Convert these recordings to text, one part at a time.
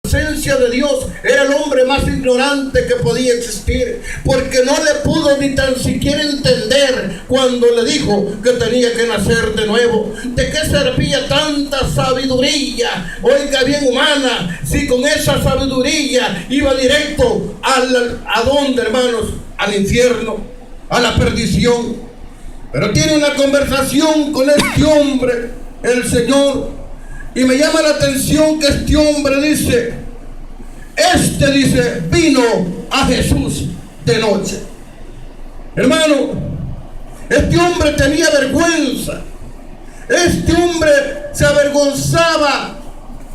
presencia de Dios, era el hombre más ignorante que podía existir, porque no le pudo ni tan siquiera entender cuando le dijo que tenía que nacer de nuevo. ¿De qué servía tanta sabiduría, oiga bien, humana, si con esa sabiduría iba directo ¿a dónde, hermanos? Al infierno, a la perdición. Pero tiene una conversación con este hombre, el Señor, y me llama la atención que este hombre dice, vino a Jesús de noche. Hermano, este hombre tenía vergüenza. Este hombre se avergonzaba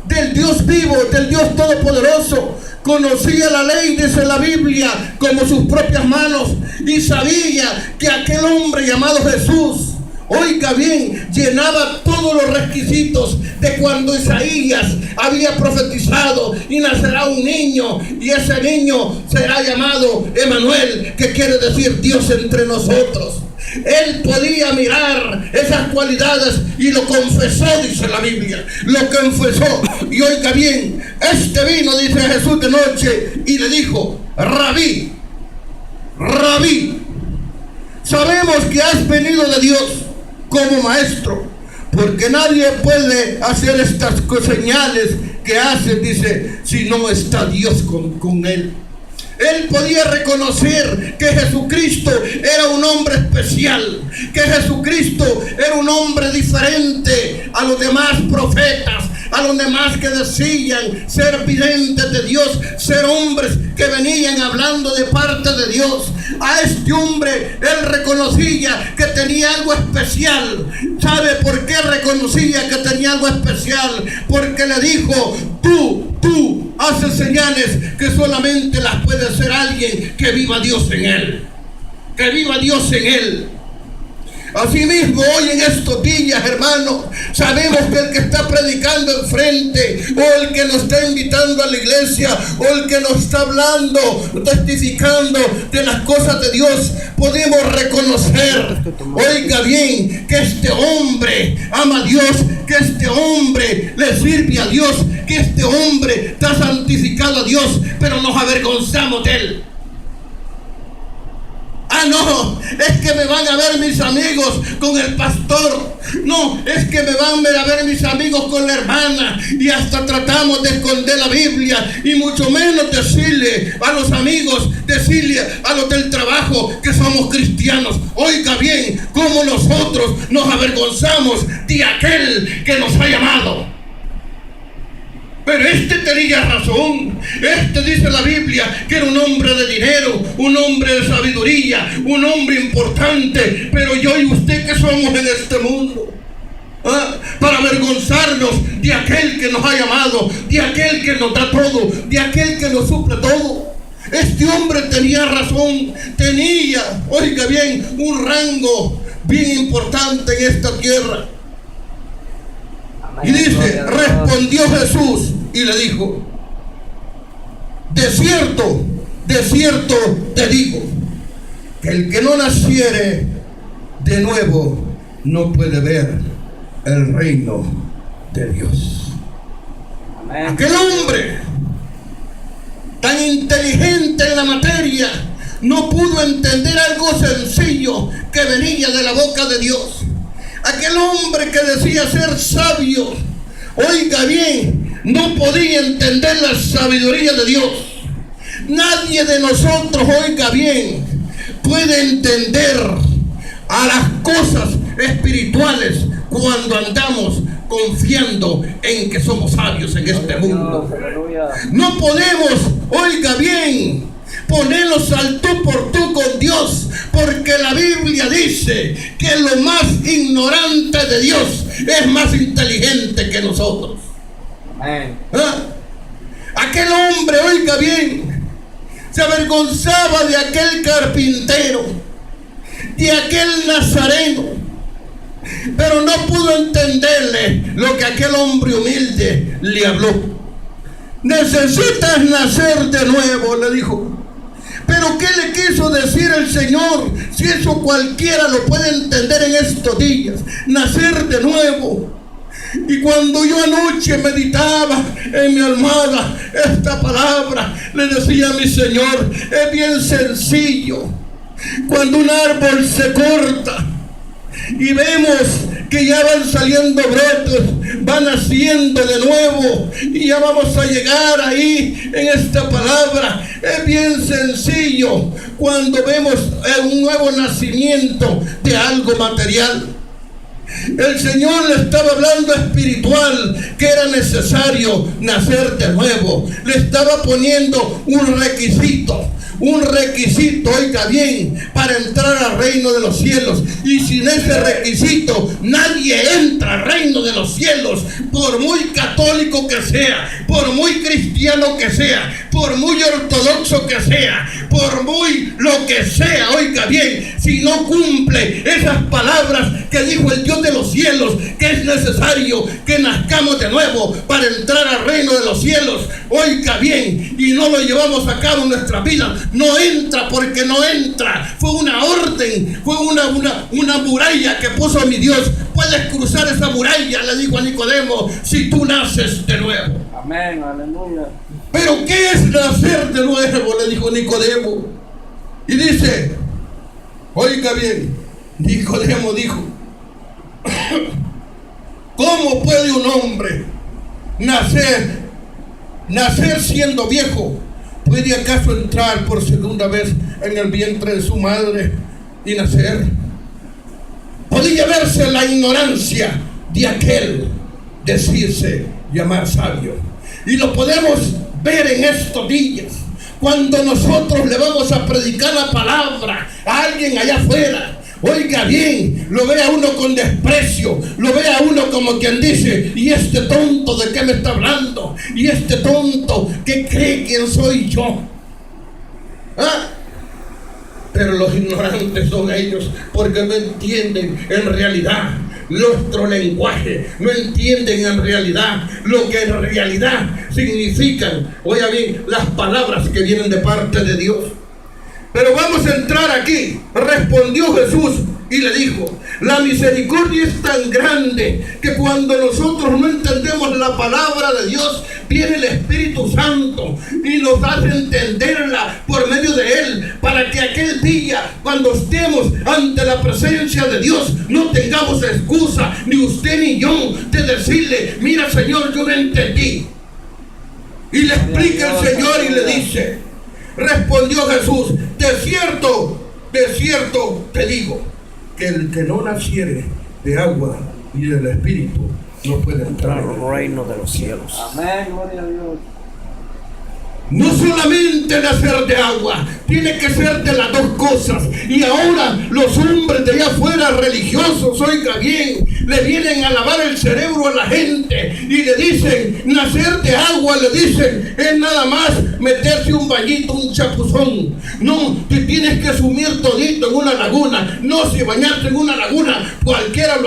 del Dios vivo, del Dios todopoderoso. Conocía la ley, dice la Biblia, como sus propias manos, y sabía que aquel hombre llamado Jesús, oiga bien, llenaba todos los requisitos de cuando Isaías había profetizado, y nacerá un niño, y ese niño será llamado Emanuel, que quiere decir Dios entre nosotros. Él podía mirar esas cualidades y lo confesó, dice la Biblia. Lo confesó. Y oiga bien, vino, dice Jesús de noche, y le dijo, Rabí, Rabí, sabemos que has venido de Dios como maestro, porque nadie puede hacer estas señales que hace, dice, si no está Dios con él. Él podía reconocer que Jesucristo era un hombre especial, que Jesucristo era un hombre diferente a los demás profetas, a los demás que decían ser videntes de Dios, ser hombres que venían hablando de parte de Dios. A este hombre él reconocía que tenía algo especial. ¿Sabe por qué reconocía que tenía algo especial? Porque le dijo, tú haces señales que solamente las puede hacer alguien que viva Dios en él. Que viva Dios en él. Asimismo, hoy en estos días, hermano, sabemos que el que está predicando enfrente, o el que nos está invitando a la iglesia, o el que nos está hablando, testificando de las cosas de Dios, podemos reconocer, oiga bien, que este hombre ama a Dios, que este hombre le sirve a Dios, que este hombre está santificado a Dios, pero nos avergonzamos de él. Ah, no, es que me van a ver mis amigos con el pastor. No, es que me van a ver mis amigos con la hermana. Y hasta tratamos de esconder la Biblia. Y mucho menos decirle a los amigos, decirle a los del trabajo que somos cristianos. Oiga bien, cómo nosotros nos avergonzamos de aquel que nos ha llamado. Pero tenía razón. Dice la Biblia que era un hombre de dinero, un hombre de sabiduría, un hombre importante. Pero yo y usted, ¿qué somos en este mundo? Para avergonzarnos de aquel que nos ha llamado, de aquel que nos da todo, de aquel que nos suple todo. Este hombre tenía razón, tenía, oiga bien, un rango bien importante en esta tierra. Y dice, respondió Jesús y le dijo, de cierto te digo, que el que no naciere de nuevo no puede ver el reino de Dios. Amén. Aquel hombre tan inteligente en la materia no pudo entender algo sencillo que venía de la boca de Dios. Aquel hombre que decía ser sabio, oiga bien, no podía entender la sabiduría de Dios. Nadie de nosotros, oiga bien, puede entender a las cosas espirituales cuando andamos confiando en que somos sabios en este mundo. No podemos, oiga bien, ponernos al tú por tú con Dios, porque la Biblia dice que lo más ignorante de Dios es más inteligente que nosotros. Amén. Aquel hombre, oiga bien, se avergonzaba de aquel carpintero, de aquel nazareno, pero no pudo entenderle lo que aquel hombre humilde le habló. Necesitas nacer de nuevo, le dijo. Pero ¿qué le quiso decir el Señor? Si eso cualquiera lo puede entender en estos días. Nacer de nuevo. Y cuando yo anoche meditaba en mi almohada esta palabra, le decía a mi Señor, es bien sencillo. Cuando un árbol se corta y vemos que ya van saliendo brotes, van naciendo de nuevo y ya vamos a llegar ahí en esta palabra. Es bien sencillo cuando vemos un nuevo nacimiento de algo material. El Señor le estaba hablando espiritual, que era necesario nacer de nuevo. Le estaba poniendo un requisito, oiga bien, para entrar al reino de los cielos. Y sin ese requisito nadie entra al reino de los cielos, por muy católico que sea, por muy cristiano que sea, por muy ortodoxo que sea, por muy lo que sea, oiga bien, si no cumple esas palabras que dijo el Dios de los cielos, que es necesario que nazcamos de nuevo para entrar al reino de los cielos, oiga bien, y no lo llevamos a cabo en nuestra vida, no entra, porque no entra. Fue una orden, fue una muralla que puso mi Dios. Puedes cruzar esa muralla, le dijo a Nicodemo, si tú naces de nuevo. Amén, aleluya. Pero ¿qué es nacer de nuevo?, le dijo Nicodemo. Y dice, oiga bien, Nicodemo dijo, ¿cómo puede un hombre nacer siendo viejo? ¿Puede acaso entrar por segunda vez en el vientre de su madre y nacer? Podía verse la ignorancia de aquel decirse llamar sabio. Y lo podemos ver en estos días, cuando nosotros le vamos a predicar la palabra a alguien allá afuera. Oiga bien, lo ve a uno con desprecio, lo ve a uno como quien dice, ¿y este tonto de qué me está hablando? ¿Y este tonto qué cree quién soy yo? ¿Ah? Pero los ignorantes son ellos, porque no entienden en realidad nuestro lenguaje, no entienden en realidad lo que en realidad significan, oiga bien, las palabras que vienen de parte de Dios. Pero vamos a entrar aquí. Respondió Jesús y le dijo, la misericordia es tan grande que cuando nosotros no entendemos la palabra de Dios, viene el Espíritu Santo y nos hace entenderla por medio de Él, para que aquel día, cuando estemos ante la presencia de Dios, no tengamos excusa, ni usted ni yo, de decirle, mira Señor, yo no entendí. Y le explica el Señor y le dice, respondió Jesús, de cierto te digo, que el que no naciere de agua y del Espíritu no puede entrar al reino de los cielos. Amén, gloria a Dios. No solamente nacer de agua, tiene que ser de las dos cosas. Y ahora los hombres de allá afuera religiosos, oiga bien, le vienen a lavar el cerebro a la gente y le dicen, nacer de agua, le dicen, es nada más meterse un bañito, un chapuzón. No, te tienes que sumir todito en una laguna. No, si bañarse en una laguna, cualquiera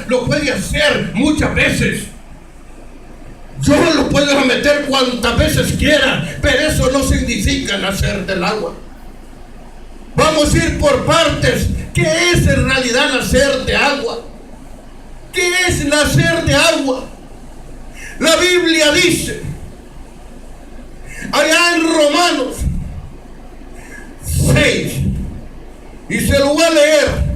lo puede hacer muchas veces. Yo lo puedo meter cuantas veces quiera, pero eso no significa nacer del agua. Vamos a ir por partes. ¿Qué es en realidad nacer de agua? ¿Qué es nacer de agua? La Biblia dice, allá en Romanos 6, y se lo voy a leer,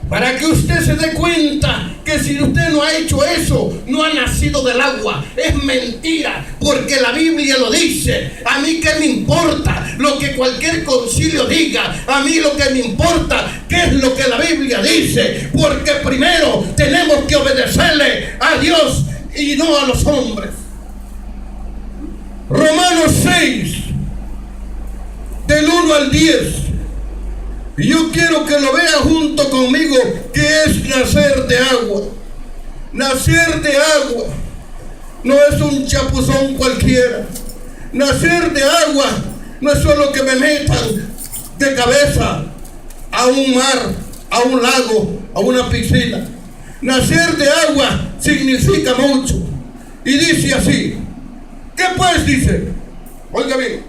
para que usted se dé cuenta que si usted no ha hecho eso, no ha nacido del agua. Es mentira, porque la Biblia lo dice. A mí qué me importa lo que cualquier concilio diga. A mí lo que me importa qué es lo que la Biblia dice, porque primero tenemos que obedecerle a Dios y no a los hombres. Romanos 6, del 1 al 10. Y yo quiero que lo vea junto conmigo, que es nacer de agua. Nacer de agua no es un chapuzón cualquiera. Nacer de agua no es solo que me metan de cabeza a un mar, a un lago, a una piscina. Nacer de agua significa mucho. Y dice así, ¿qué pues dice? Oiga bien,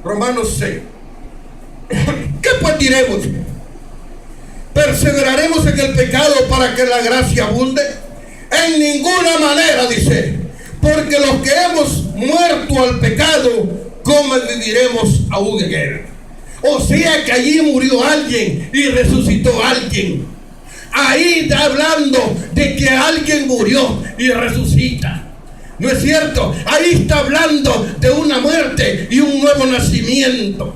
Romanos 6. ¿Qué pues diremos? ¿Perseveraremos en el pecado para que la gracia abunde? En ninguna manera, dice, porque los que hemos muerto al pecado, ¿cómo viviremos aún en él? O sea que allí murió alguien y resucitó alguien. Ahí está hablando de que alguien murió y resucita. ¿No es cierto? Ahí está hablando de una muerte y un nuevo nacimiento.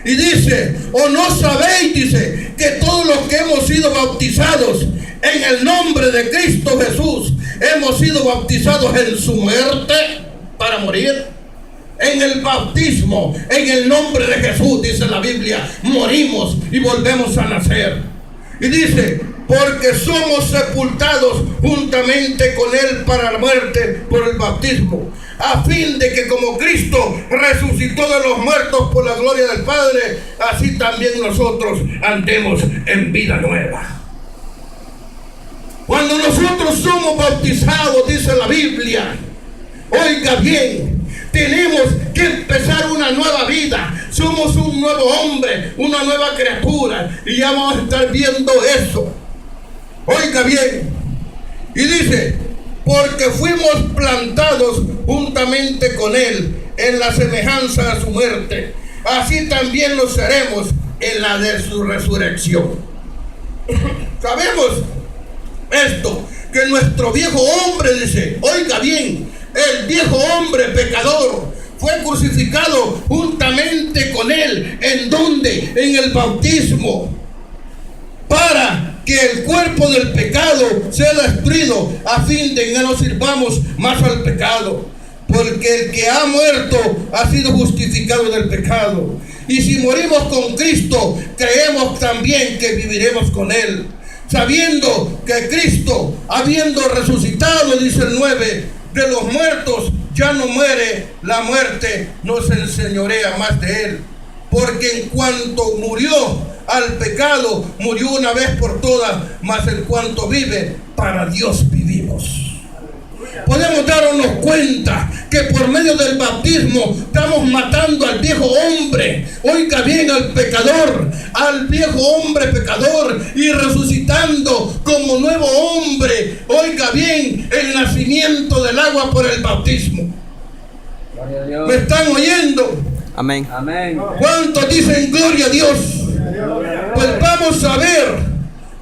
Y dice, ¿o no sabéis? Dice, que todos los que hemos sido bautizados en el nombre de Cristo Jesús, hemos sido bautizados en su muerte para morir. En el bautismo, en el nombre de Jesús, dice la Biblia, morimos y volvemos a nacer. Y dice, porque somos sepultados juntamente con él para la muerte por el bautismo, a fin de que como Cristo resucitó de los muertos por la gloria del Padre, así también nosotros andemos en vida nueva. Cuando nosotros somos bautizados, dice la Biblia, oiga bien, tenemos que empezar una nueva vida. Somos un nuevo hombre, una nueva criatura, y ya vamos a estar viendo eso. Oiga bien, y dice, porque fuimos plantados juntamente con él en la semejanza de su muerte, así también lo seremos en la de su resurrección. Sabemos esto, que nuestro viejo hombre, dice, oiga bien, el viejo hombre pecador fue crucificado juntamente con él. ¿En dónde? En el bautismo, para que el cuerpo del pecado sea destruido, a fin de que no sirvamos más al pecado, porque el que ha muerto ha sido justificado del pecado. Y si morimos con Cristo, creemos también que viviremos con él, sabiendo que Cristo, habiendo resucitado, dice el 9, de los muertos, ya no muere, la muerte no se enseñorea más de él. Porque en cuanto murió al pecado, murió una vez por todas, mas en cuanto vive, para Dios vivimos. Podemos darnos cuenta que por medio del bautismo estamos matando al viejo hombre, oiga bien, al pecador, al viejo hombre pecador, y resucitando como nuevo hombre, oiga bien, el nacimiento del agua por el bautismo. Gloria a Dios. ¿Me están oyendo? Amén. Amén. ¿Cuántos dicen gloria a Dios? Pues vamos a ver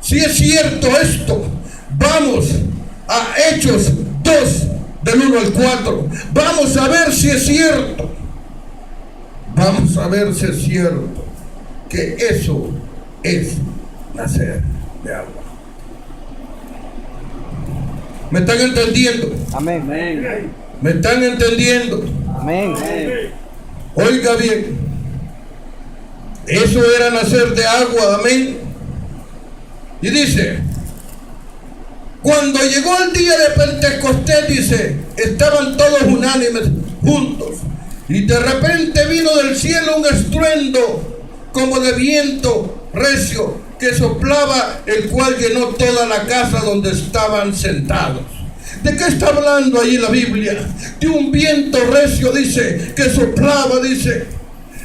si es cierto esto. Vamos a Hechos 2, del 1 al 4. Vamos a ver si es cierto. Vamos a ver si es cierto que eso es nacer de agua. ¿Me están entendiendo? Amén. Amén. ¿Me están entendiendo? Amén. Amén. Oiga bien, eso era nacer de agua, amén. Y dice, cuando llegó el día de Pentecostés, dice, estaban todos unánimes juntos, y de repente vino del cielo un estruendo como de viento recio que soplaba, el cual llenó toda la casa donde estaban sentados. ¿De qué está hablando ahí la Biblia? De un viento recio, dice, que soplaba, dice.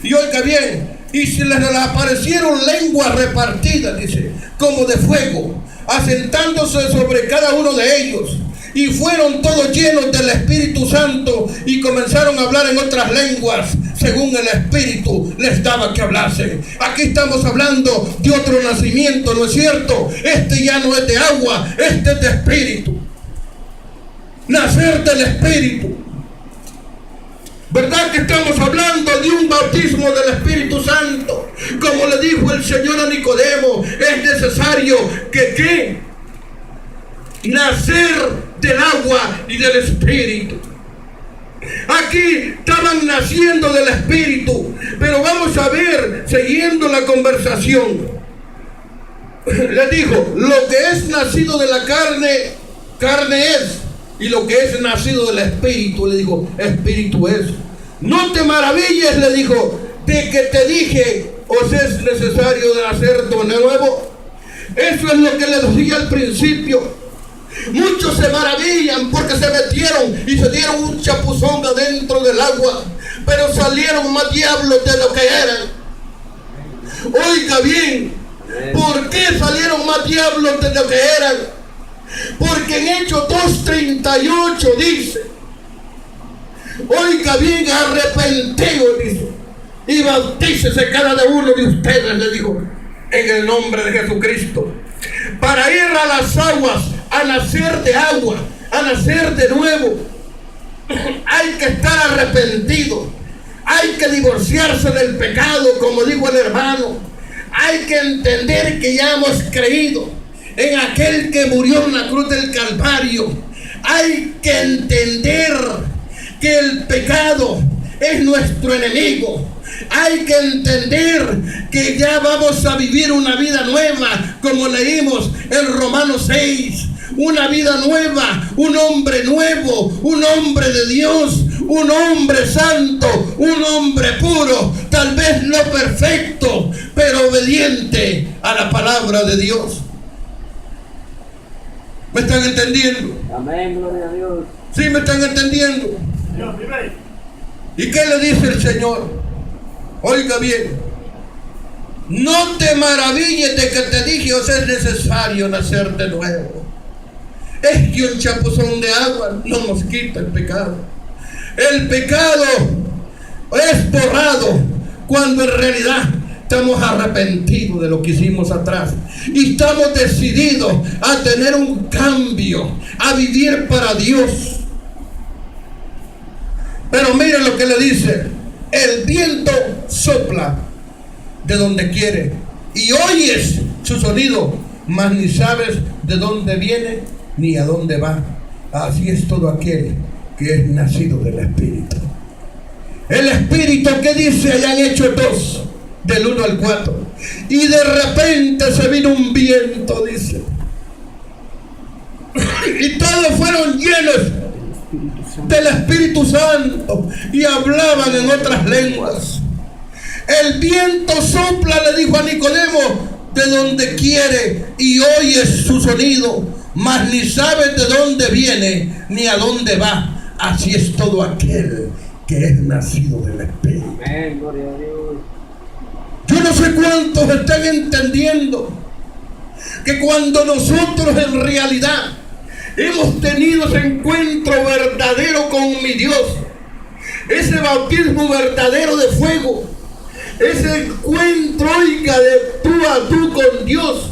Y oiga bien, y se les aparecieron lenguas repartidas, dice, como de fuego, asentándose sobre cada uno de ellos. Y fueron todos llenos del Espíritu Santo y comenzaron a hablar en otras lenguas, según el Espíritu les daba que hablasen. Aquí estamos hablando de otro nacimiento, ¿no es cierto? Este ya no es de agua, este es de Espíritu. Nacer del Espíritu. ¿Verdad que estamos hablando de un bautismo del Espíritu Santo? Como le dijo el Señor a Nicodemo, es necesario que nacer del agua y del Espíritu. Aquí estaban naciendo del Espíritu, pero vamos a ver, siguiendo la conversación, le dijo, lo que es nacido de la carne, carne es. Y lo que es nacido del Espíritu, le dijo, Espíritu es. No te maravilles, le dijo, de que te dije, os es necesario de nacer de nuevo. Eso es lo que le decía al principio. Muchos se maravillan porque se metieron y se dieron un chapuzón adentro del agua, pero salieron más diablos de lo que eran. Oiga bien, ¿por qué salieron más diablos de lo que eran? Porque en Hechos 2:38 dice, oiga bien, arrepentíos, dice, y bautícese cada uno de ustedes, le dijo, en el nombre de Jesucristo, para ir a las aguas, a nacer de agua, a nacer de nuevo. Hay que estar arrepentido, hay que divorciarse del pecado, como dijo el hermano. Hay que entender que ya hemos creído en aquel que murió en la cruz del Calvario. Hay que entender que el pecado es nuestro enemigo. Hay que entender que ya vamos a vivir una vida nueva, como leímos en Romanos 6. Una vida nueva, un hombre nuevo, un hombre de Dios, un hombre santo, un hombre puro, tal vez no perfecto, pero obediente a la palabra de Dios. ¿Me están entendiendo? Amén, gloria a Dios. ¿Sí me están entendiendo? ¿Y qué le dice el Señor? Oiga bien, no te maravilles de que te dije, os es necesario nacer de nuevo. Es que un chapuzón de agua no nos quita el pecado. El pecado es borrado cuando en realidad estamos arrepentidos de lo que hicimos atrás y estamos decididos a tener un cambio, a vivir para Dios. Pero miren lo que le dice: el viento sopla de donde quiere y oyes su sonido, mas ni sabes de dónde viene ni a dónde va. Así es todo aquel que es nacido del Espíritu. El Espíritu, que dice allá en Hechos 2, del 1 al 4, y de repente se vino un viento, dice, y todos fueron llenos del Espíritu Santo y hablaban en otras lenguas. El viento sopla, le dijo a Nicodemo, de donde quiere y oyes su sonido, mas ni sabes de dónde viene ni a dónde va. Así es todo aquel que es nacido del Espíritu. Amén, gloria a Dios. Yo no sé cuántos están entendiendo que cuando nosotros en realidad hemos tenido ese encuentro verdadero con mi Dios, ese bautismo verdadero de fuego, ese encuentro, oiga, de tú a tú con Dios,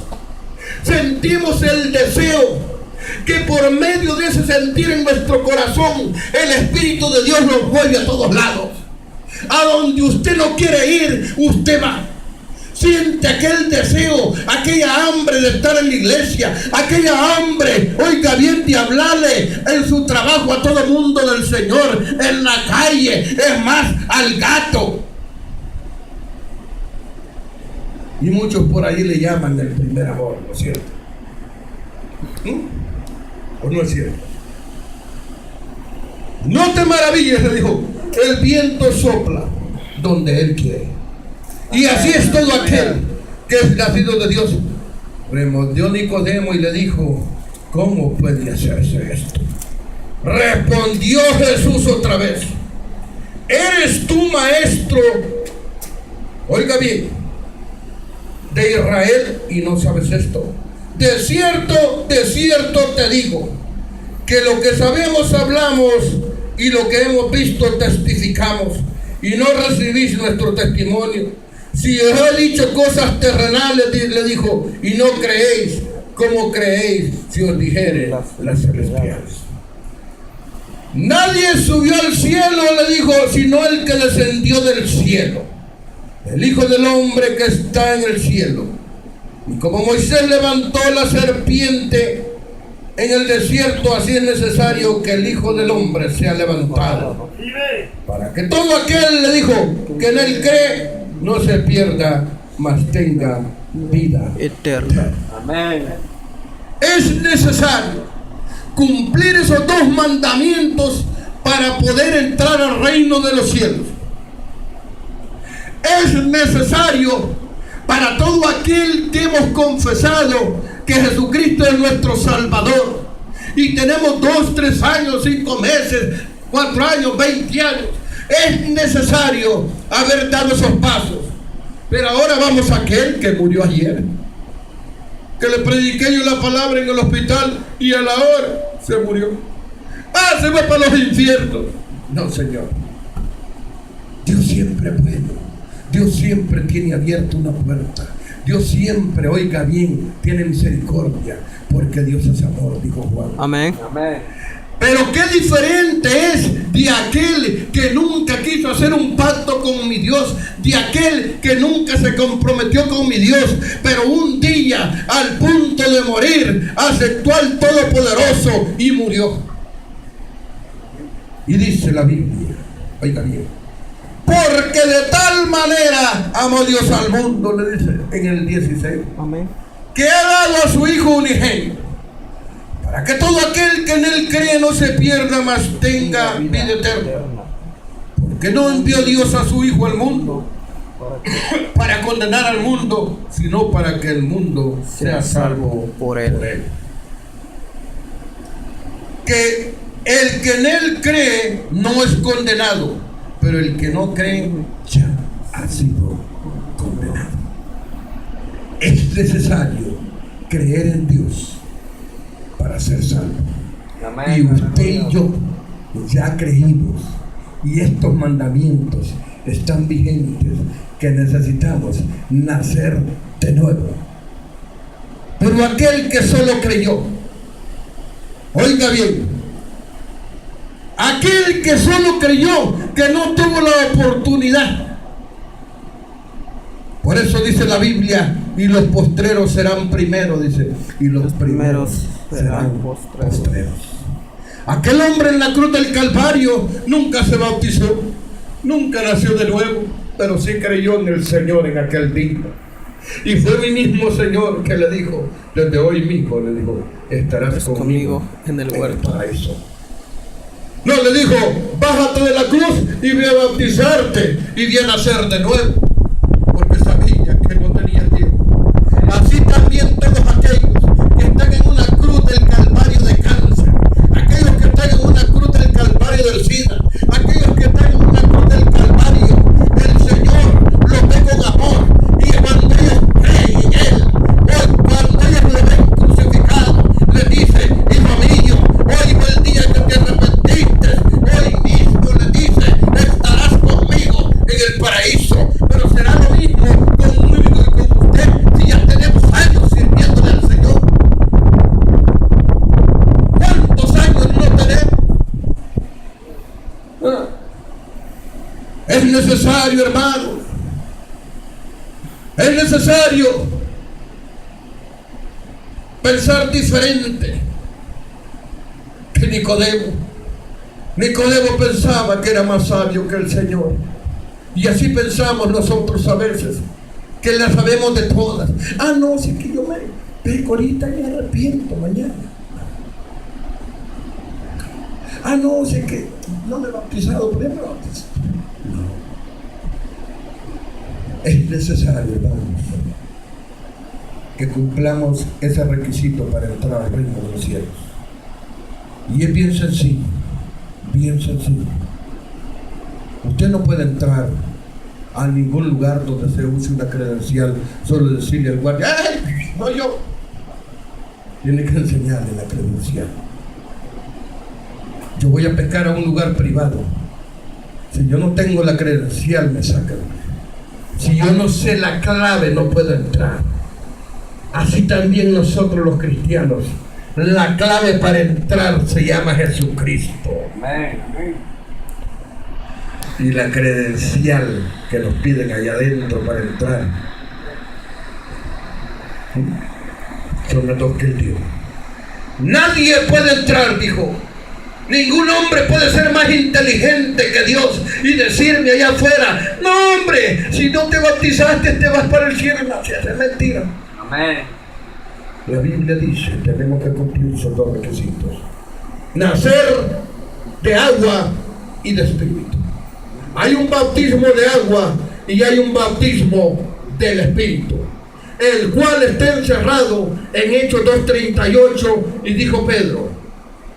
sentimos el deseo que por medio de ese sentir en nuestro corazón, el Espíritu de Dios nos mueve a todos lados. A donde usted no quiere ir, usted va. Siente aquel deseo, aquella hambre de estar en la iglesia, aquella hambre, oiga bien, de hablarle en su trabajo a todo el mundo del Señor, en la calle, es más, al gato. Y muchos por ahí le llaman el primer amor, ¿no es cierto? ¿O no es cierto? No te maravilles, le dijo, el viento sopla donde él quiere. Y así es todo aquel que es nacido de Dios. Respondió Nicodemo y le dijo, ¿cómo puede hacerse esto? Respondió Jesús otra vez, ¿eres tú maestro? Oiga bien, de Israel y no sabes esto. De cierto te digo, que lo que sabemos hablamos y lo que hemos visto testificamos, y no recibís nuestro testimonio. Si os he dicho cosas terrenales, le dijo, y no creéis, ¿cómo creéis si os dijere las celestiales? Nadie subió al cielo, le dijo, sino el que descendió del cielo, el Hijo del Hombre que está en el cielo. Y como Moisés levantó la serpiente en el desierto, así es necesario que el Hijo del Hombre sea levantado, para que todo aquel, le dijo, que en él cree, no se pierda, mas tenga vida eterna. Amén. Es necesario cumplir esos dos mandamientos para poder entrar al reino de los cielos. Es necesario para todo aquel que hemos confesado que Jesucristo es nuestro Salvador y tenemos 2, 3 años, 5 meses, 4 años, 20 años. Es necesario haber dado esos pasos. Pero ahora vamos a aquel que murió ayer. que le prediqué yo la palabra en el hospital y a la hora se murió. Ah, se va para los infiernos. No, Señor. Dios siempre es bueno. Dios siempre tiene abierta una puerta. Dios siempre, oiga bien, tiene misericordia, porque Dios es amor, dijo Juan. Amén. Amén. Pero qué diferente es de aquel que nunca quiso hacer un pacto con mi Dios, de aquel que nunca se comprometió con mi Dios, pero un día, al punto de morir, aceptó al Todopoderoso y murió. Y dice la Biblia, oiga bien, porque de tal manera amó Dios al mundo, le dice en el 16, Amén. que ha dado a su Hijo unigénito, para que todo aquel que en él cree no se pierda, mas tenga vida eterna. Porque no envió Dios a su Hijo al mundo para condenar al mundo, sino para que el mundo sea salvo por él. Que el que en él cree no es condenado, pero el que no cree ya ha sido condenado. Es necesario creer en Dios para ser salvo. Amén. Y usted y yo ya creímos, y estos mandamientos están vigentes, que necesitamos nacer de nuevo. Pero aquel que solo creyó, oiga bien, aquel que solo creyó, que no tuvo la oportunidad. Por eso dice la Biblia, y los postreros serán primeros, dice, y los primeros serán postreros. Aquel hombre en la cruz del Calvario nunca se bautizó, nunca nació de nuevo, pero sí creyó en el Señor en aquel día. Y fue mi mismo Señor que le dijo, desde hoy mismo, le dijo, estarás conmigo en el huerto. Paraíso. No, le dijo, bájate de la cruz y ve a bautizarte y ve a nacer de nuevo, porque sabía que no tenía tiempo. Así también todos aquellos que están en una cruz del Calvario de cáncer, aquellos que están en una cruz del Calvario del SIDA, aquellos que están en una cruz del Calvario, el Señor los ve con amor, y cuando ellos creen en Él, o cuando ellos lo ven crucificado, le dice, hijo mío, hoy fue el día que te arrepentiste, hoy mismo le dice, estarás conmigo en el paraíso. Pero será lo mismo conmigo y con usted si ya tenemos años sirviéndole al Señor. ¿Cuántos años no tenemos? Es necesario, hermano, es necesario pensar diferente que Nicodemo. Nicodemo pensaba que era más sabio que el Señor. Y así pensamos nosotros a veces, que la sabemos de todas. Ah, no, si es que yo me peco ahorita y me arrepiento mañana. Ah, no, si es que no me he bautizado, pero ya me bautizé. No. Es necesario, hermanos, que cumplamos ese requisito para entrar al reino de los cielos. Y es bien sencillo, bien sencillo. Usted no puede entrar a ningún lugar donde se use una credencial, solo decirle al guardia, ¡ay, no yo! Tiene que enseñarle la credencial. Yo voy a pescar a un lugar privado. Si yo no tengo la credencial, me sacan. Si yo no sé la clave, no puedo entrar. Así también nosotros los cristianos, la clave para entrar se llama Jesucristo. Amén. Y la credencial que nos piden allá adentro para entrar son las dos que él dio. Nadie puede entrar, dijo. Ningún hombre puede ser más inteligente que Dios y decirme allá afuera, no, hombre, si no te bautizaste te vas para el cielo. No, es mentira. Amén. La Biblia dice, tenemos que cumplir esos dos requisitos: nacer de agua y de espíritu. Hay un bautismo de agua y hay un bautismo del espíritu, el cual está encerrado en Hechos 2:38, y dijo Pedro,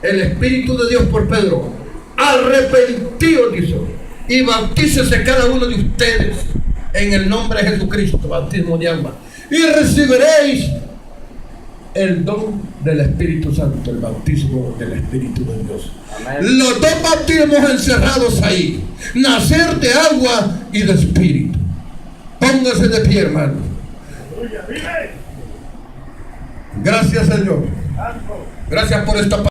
el Espíritu de Dios por Pedro, arrepentidos, dice, y bautícese cada uno de ustedes en el nombre de Jesucristo, bautismo de agua, y recibiréis el don del Espíritu Santo, el bautismo del Espíritu de Dios. Amén. Los dos bautismos encerrados ahí, nacer de agua y de Espíritu. Póngase de pie, hermano. Gracias, Señor. Gracias por esta palabra.